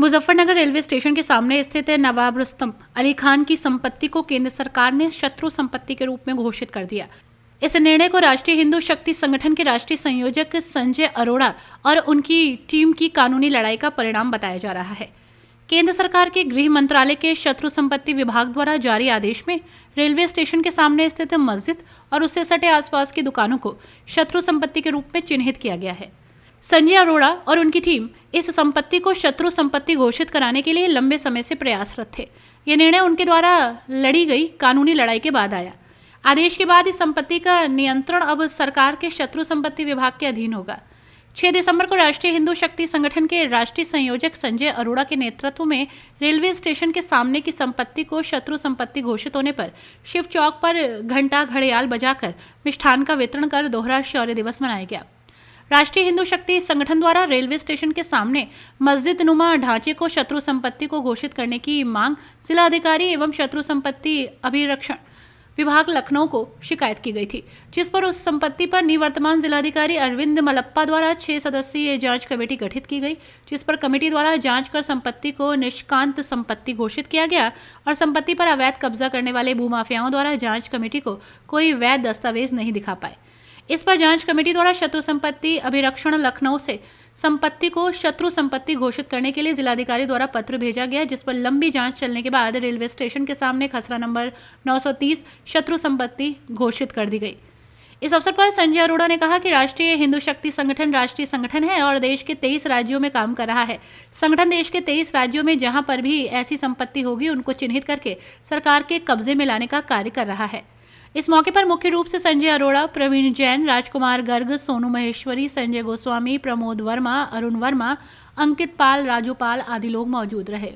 Muzaffarnagar railway station के सामने स्थित नवाब रुस्तम अली खान की संपत्ति को केंद्र सरकार ने शत्रु संपत्ति के रूप में घोषित कर दिया। इस निर्णय को राष्ट्रीय हिंदू शक्ति संगठन के राष्ट्रीय संयोजक संजय अरोड़ा और उनकी टीम की कानूनी लड़ाई का परिणाम बताया जा रहा है। केंद्र सरकार के गृह मंत्रालय के शत्रु संपत्ति विभाग द्वारा जारी आदेश में रेलवे स्टेशन के सामने स्थित मस्जिद और उससे सटे आसपास की दुकानों को शत्रु संपत्ति के रूप में चिन्हित किया गया है। संजय अरोड़ा और उनकी टीम इस संपत्ति को शत्रु संपत्ति घोषित कराने के लिए लंबे समय से प्रयासरत थे। ये निर्णय उनके द्वारा लड़ी गई कानूनी लड़ाई के बाद आया। आदेश के बाद इस संपत्ति का नियंत्रण अब सरकार के शत्रु संपत्ति विभाग के अधीन होगा। 6 दिसंबर को राष्ट्रीय हिंदू शक्ति संगठन के राष्ट्रीय संयोजक संजय अरोड़ा के नेतृत्व में रेलवे स्टेशन के सामने की संपत्ति को शत्रु संपत्ति घोषित होने पर शिव चौक पर घंटा घड़ियाल बजाकर मिष्ठान का वितरण कर दोहरा शौर्य दिवस मनाया गया। राष्ट्रीय हिंदू शक्ति संगठन द्वारा रेलवे स्टेशन के सामने मस्जिद नुमा ढांचे को शत्रु संपत्ति को घोषित करने की मांग जिला अधिकारी एवं शत्रु संपत्ति अभिरक्षण विभाग लखनऊ को शिकायत की गई थी, जिस पर उस संपत्ति पर निवर्तमान जिलाधिकारी अरविंद मलप्पा द्वारा 6 सदस्यीय जांच कमेटी गठित की गई, जिस पर कमेटी द्वारा जांच कर संपत्ति को निष्कांत संपत्ति घोषित किया गया और संपत्ति पर अवैध कब्जा करने वाले भूमाफियाओं द्वारा जांच कमेटी को कोई वैध दस्तावेज नहीं दिखा पाए। इस पर जांच कमेटी द्वारा शत्रु संपत्ति अभिरक्षण लखनऊ से संपत्ति को शत्रु संपत्ति घोषित करने के लिए जिलाधिकारी द्वारा पत्र भेजा गया, जिस पर लंबी जांच चलने के बाद रेलवे स्टेशन के सामने खसरा नंबर 930 शत्रु संपत्ति घोषित कर दी गई। इस अवसर पर संजय अरोड़ा ने कहा कि राष्ट्रीय हिंदू शक्ति संगठन राष्ट्रीय संगठन है और देश के 23 राज्यों में काम कर रहा है। संगठन देश के 23 राज्यों में जहां पर भी ऐसी संपत्ति होगी उनको चिन्हित करके सरकार के कब्जे में लाने का कार्य कर रहा है। इस मौके पर मुख्य रूप से संजय अरोड़ा, प्रवीण जैन, राजकुमार गर्ग, सोनू महेश्वरी, संजय गोस्वामी, प्रमोद वर्मा, अरुण वर्मा, अंकित पाल, राजू पाल आदि लोग मौजूद रहे।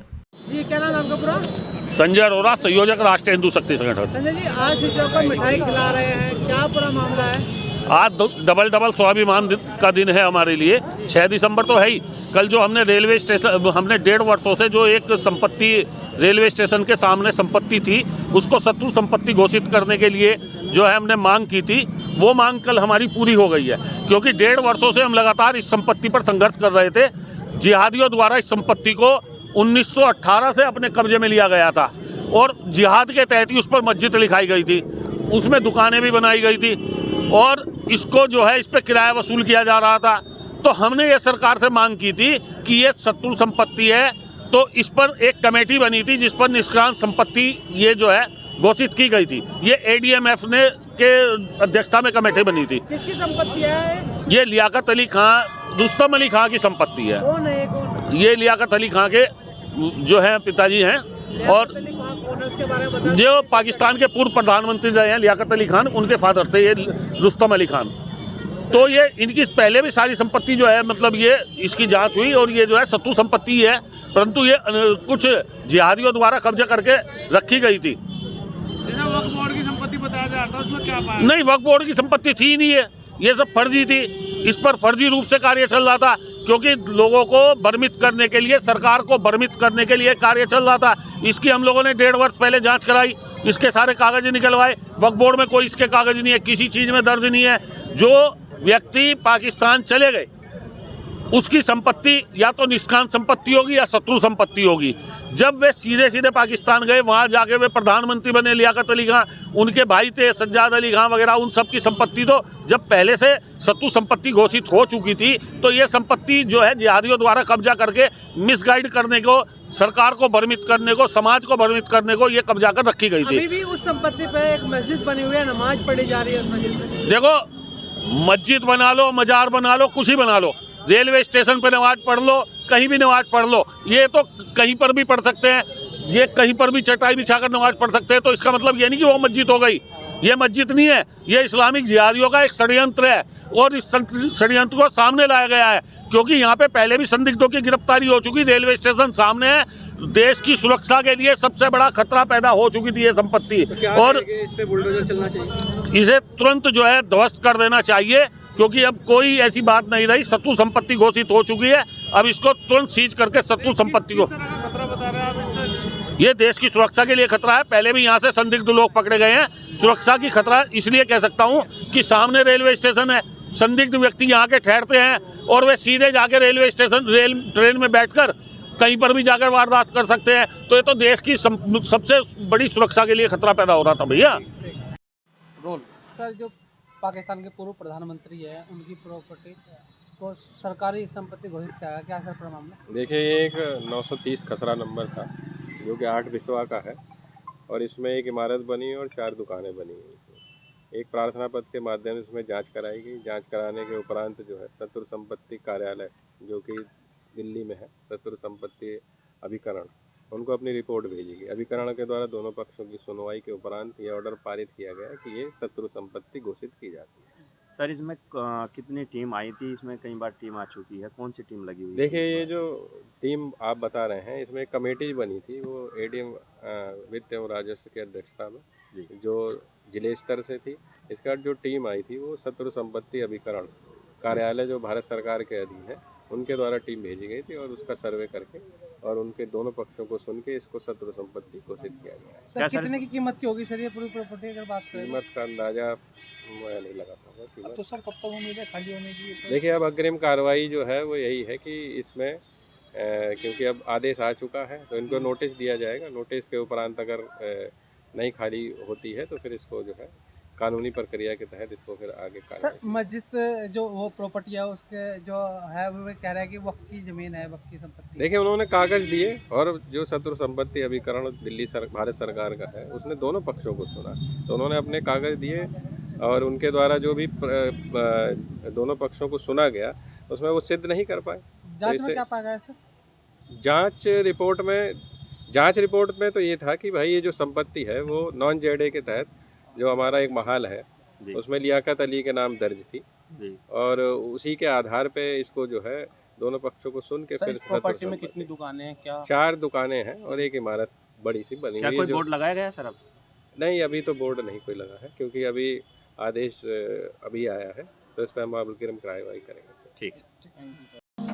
जी, क्या नाम आपका पूरा? संजय अरोड़ा, संयोजक राष्ट्रीय हिंदू शक्ति संगठन। संजय जी, आज शिव चौक पर मिठाई खिला रहे हैं, क्या पूरा मामला है? आज डबल स्वाभिमान का दिन है हमारे लिए। 6 दिसंबर तो है ही। कल जो हमने रेलवे स्टेशन, हमने 1.5 वर्षों से जो एक संपत्ति रेलवे स्टेशन के सामने संपत्ति थी उसको शत्रु संपत्ति घोषित करने के लिए जो है हमने मांग की थी, वो मांग कल हमारी पूरी हो गई है। क्योंकि 1.5 वर्षों से हम लगातार इस संपत्ति पर संघर्ष कर रहे थे। जिहादियों द्वारा इस संपत्ति को 1918 से अपने कब्जे में लिया गया था और जिहाद के तहत ही उस पर मस्जिद लिखाई गई थी, उसमें दुकानें भी बनाई गई थी और इसको जो है इस पर किराया वसूल किया जा रहा था। तो हमने ये सरकार से मांग की थी कि ये शत्रु संपत्ति है, तो इस पर एक कमेटी बनी थी जिस पर निष्क्रांत संपत्ति ये जो है घोषित की गई थी। ये ADMF ने के अध्यक्षता में कमेटी बनी थी। किसकी संपत्ति है? ये लियाकत अली खान, रुस्तम अली खान की संपत्ति है। कौन है? कौन? ये लियाकत अली खान के जो है पिताजी हैं और उसके बारे में बता। जो पाकिस्तान के पूर्व प्रधानमंत्री रहे हैं लियाकत अली खान, उनके फादर थे ये रुस्तम अली खान। तो ये इनकी पहले भी सारी संपत्ति जो है मतलब ये इसकी जांच हुई और ये जो है शत्रु संपत्ति है, परंतु ये कुछ जिहादियों द्वारा कब्जा करके रखी गई थी। वक्फ बोर्ड की संपत्ति बताया जा रहा था, उसमें क्या पाया? नहीं, वक्फ बोर्ड की संपत्ति थी ही नहीं है, ये सब फर्जी थी। इस पर फर्जी रूप से कार्य चल रहा था क्योंकि लोगों को भ्रमित करने के लिए, सरकार को भ्रमित करने के लिए कार्य चल रहा था। इसकी हम लोगों ने 1.5 वर्ष पहले जांच कराई, इसके सारे कागज निकलवाए। वक्फ बोर्ड में कोई इसके कागज नहीं है, किसी चीज़ में दर्ज नहीं है। जो व्यक्ति पाकिस्तान चले गए उसकी संपत्ति या तो निष्कांत संपत्ति होगी या शत्रु संपत्ति होगी। जब वे सीधे पाकिस्तान गए, वहाँ जाके वे प्रधानमंत्री बने लियाकत अली खान, उनके भाई थे सज्जाद अली खान वगैरह, उन सब की संपत्ति तो जब पहले से शत्रु संपत्ति घोषित हो चुकी थी। तो ये संपत्ति जो है जिहादियों द्वारा कब्जा करके मिसगाइड करने को, सरकार को भ्रमित करने को, समाज को भ्रमित करने को ये कब्जा कर रखी गई थी। अभी भी उस संपत्ति पे एक मस्जिद बनी हुई है, नमाज पढ़ी जा रही है उस मस्जिद में। देखो, मस्जिद बना लो, मजार बना लो, कुछ ही बना लो, रेलवे स्टेशन पे नमाज पढ़ लो, कहीं भी नमाज पढ़ लो, ये तो कहीं पर भी पढ़ सकते हैं, ये कहीं पर भी चटाई बिछाकर नमाज पढ़ सकते हैं। तो इसका मतलब ये नहीं कि वो मस्जिद हो गई। ये मस्जिद नहीं है, ये इस्लामिक जिहादियों का एक षड्यंत्र है और इस षड्यंत्र को सामने लाया गया है क्योंकि यहाँ पे पहले भी संदिग्धों की गिरफ्तारी हो चुकी। रेलवे स्टेशन सामने है, देश की सुरक्षा के लिए सबसे बड़ा खतरा पैदा हो चुकी थी ये संपत्ति। तो और इस पे बुलडोजर चलना चाहिए, इसे तुरंत जो है ध्वस्त कर देना चाहिए क्योंकि अब कोई ऐसी बात नहीं रही। शत्रु संपत्ति घोषित हो चुकी है, अब इसको तुरंत सीज करके शत्रु संपत्ति को, खतरा बता रहे हैं ये देश की सुरक्षा के लिए खतरा है। पहले भी यहाँ से संदिग्ध लोग पकड़े गए हैं। सुरक्षा की खतरा इसलिए कह सकता हूँ कि सामने रेलवे स्टेशन है, संदिग्ध व्यक्ति यहाँ के ठहरते हैं और वे सीधे जाके रेलवे स्टेशन ट्रेन में बैठकर कहीं पर भी जाकर वारदात कर सकते हैं। तो ये तो देश की सबसे बड़ी सुरक्षा के लिए खतरा पैदा हो रहा था भैया। रोल सर, जो पाकिस्तान के पूर्व प्रधानमंत्री है उनकी प्रॉपर्टी को सरकारी संपत्ति घोषित किया गया, क्या सर पूरा मामला? देखिए, ये एक 930 खसरा नंबर था जो कि 8 बिस्वा का है और इसमें एक इमारत बनी और 4 दुकानें बनी हुई थी। एक प्रार्थना पत्र के माध्यम से इसमें जांच कराई गई। जांच कराने के उपरांत जो है शत्रु संपत्ति कार्यालय जो कि दिल्ली में है, शत्रु संपत्ति अभिकरण, उनको अपनी रिपोर्ट भेजी गई। अभिकरण के द्वारा दोनों पक्षों की सुनवाई के उपरांत ये ऑर्डर पारित किया गया कि ये शत्रु संपत्ति घोषित की जाती है। सर, इसमें कितनी टीम आई थी? इसमें कई बार टीम आ चुकी है, कौन सी टीम लगी हुई है? देखिए, ये जो टीम आप बता रहे हैं, इसमें एक कमेटी बनी थी, वो एडीएम वित्त एवं राजस्व की अध्यक्षता में जो जिले स्तर से थी। इसके बाद जो टीम आई थी वो शत्रु संपत्ति अभिकरण कार्यालय जो भारत सरकार के अधीन है, उनके द्वारा टीम भेजी गई थी और उसका सर्वे करके और उनके दोनों पक्षों को सुन के इसको शत्रु संपत्ति घोषित किया गया है। सर, कितने की कीमत की होगी सर ये पूरी प्रॉपर्टी अगर बात करें? कीमत का अंदाजा मैं नहीं लगा पाऊंगा कीमत। तो सर कब तक उम्मीद है खाली होने की? देखिए, अब अग्रिम कार्रवाई जो है वो यही है कि इसमें क्योंकि अब आदेश आ चुका है तो इनको नोटिस दिया जाएगा। नोटिस के उपरांत अगर नहीं खाली होती है तो फिर इसको जो है कानूनी प्रक्रिया के तहत इसको फिर आगे सर, मस्जिद जो वो प्रॉपर्टी है उसके जो है वो कह रहा है कि वक्त की जमीन है, वक्त की संपत्ति। देखिए, उन्होंने कागज दिए और जो शत्रु संपत्ति अभिकरण दिल्ली भारत सरकार का है उसने दोनों पक्षों को सुना, तो उन्होंने अपने कागज दिए और उनके द्वारा जो भी दोनों पक्षों को सुना गया उसमें वो सिद्ध नहीं कर पाए। जांच में क्या पाया गया सर? जांच रिपोर्ट में तो ये था कि भाई ये जो संपत्ति है वो नॉन जेडे के तहत जो हमारा एक महाल है उसमें लियाकत अली के नाम दर्ज थी और उसी के आधार पे इसको जो है दोनों पक्षों को सुन के फिर प्रॉपर्टी में कितनी दुकानें हैं? क्या 4 दुकानें हैं और एक इमारत बड़ी सी बनी हुई है। कोई बोर्ड लगाया गया सर? अब नहीं, अभी तो बोर्ड नहीं कोई लगा है क्योंकि अभी आदेश अभी आया है तो इस पर हम अग्रिम कार्रवाई करेंगे। ठीक।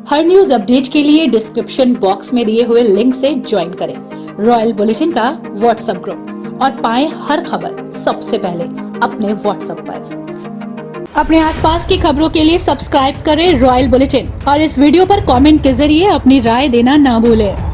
हर न्यूज अपडेट के लिए डिस्क्रिप्शन बॉक्स में दिए हुए लिंक से ज्वाइन करें रॉयल बुलेटिन का व्हाट्सएप ग्रुप और पाएं हर खबर सबसे पहले अपने व्हाट्सएप पर। अपने आसपास की खबरों के लिए सब्सक्राइब करें रॉयल बुलेटिन और इस वीडियो पर कमेंट के जरिए अपनी राय देना ना भूलें।